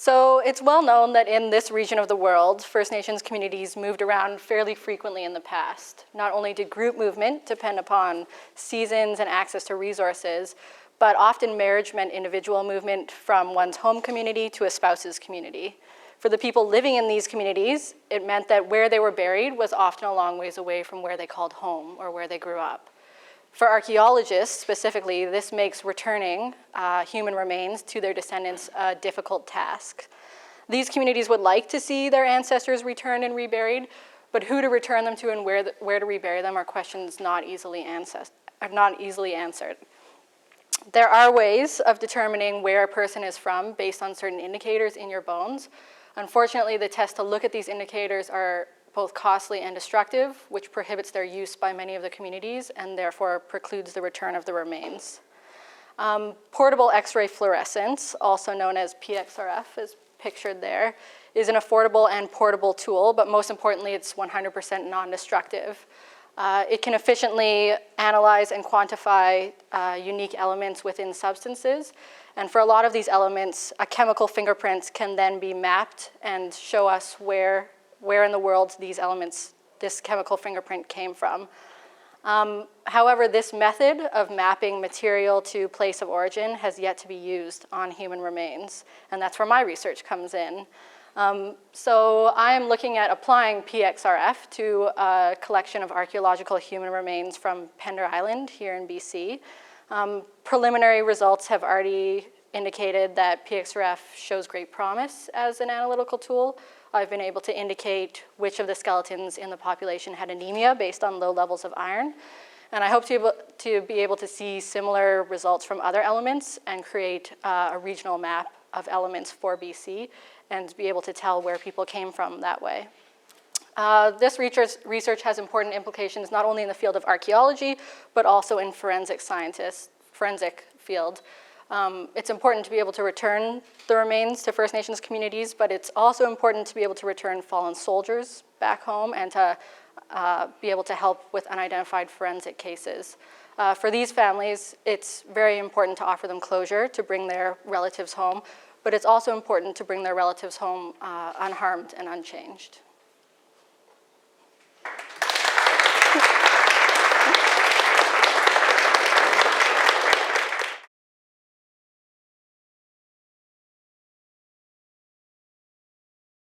So it's well known that in this region of the world, First Nations communities moved around fairly frequently in the past. Not only did group movement depend upon seasons and access to resources, but often marriage meant individual movement from one's home community to a spouse's community. For the people living in these communities, it meant that where they were buried was often a long ways away from where they called home or where they grew up. For archaeologists specifically, this makes returning human remains to their descendants a difficult task. These communities would like to see their ancestors returned and reburied, but who to return them to and where to rebury them are questions not easily answered. There are ways of determining where a person is from based on certain indicators in your bones. Unfortunately, the tests to look at these indicators are both costly and destructive, which prohibits their use by many of the communities and therefore precludes the return of the remains. Portable X-ray fluorescence, also known as pXRF, as pictured there, is an affordable and portable tool, but most importantly, it's 100% non-destructive. It can efficiently analyze and quantify unique elements within substances. And for a lot of these elements, a chemical fingerprint can then be mapped and show us where in the world this chemical fingerprint came from. However, this method of mapping material to place of origin has yet to be used on human remains, and that's where my research comes in. So I am looking at applying pXRF to a collection of archaeological human remains from Pender Island here in BC. Preliminary results have already indicated that pXRF shows great promise as an analytical tool. I've been able to indicate which of the skeletons in the population had anemia based on low levels of iron. And I hope to be able to see similar results from other elements and create a regional map of elements for BC and be able to tell where people came from that way. This research has important implications not only in the field of archaeology, but also in forensic field. It's important to be able to return the remains to First Nations communities, but it's also important to be able to return fallen soldiers back home and to be able to help with unidentified forensic cases. For these families, it's very important to offer them closure, to bring their relatives home, but it's also important to bring their relatives home unharmed and unchanged.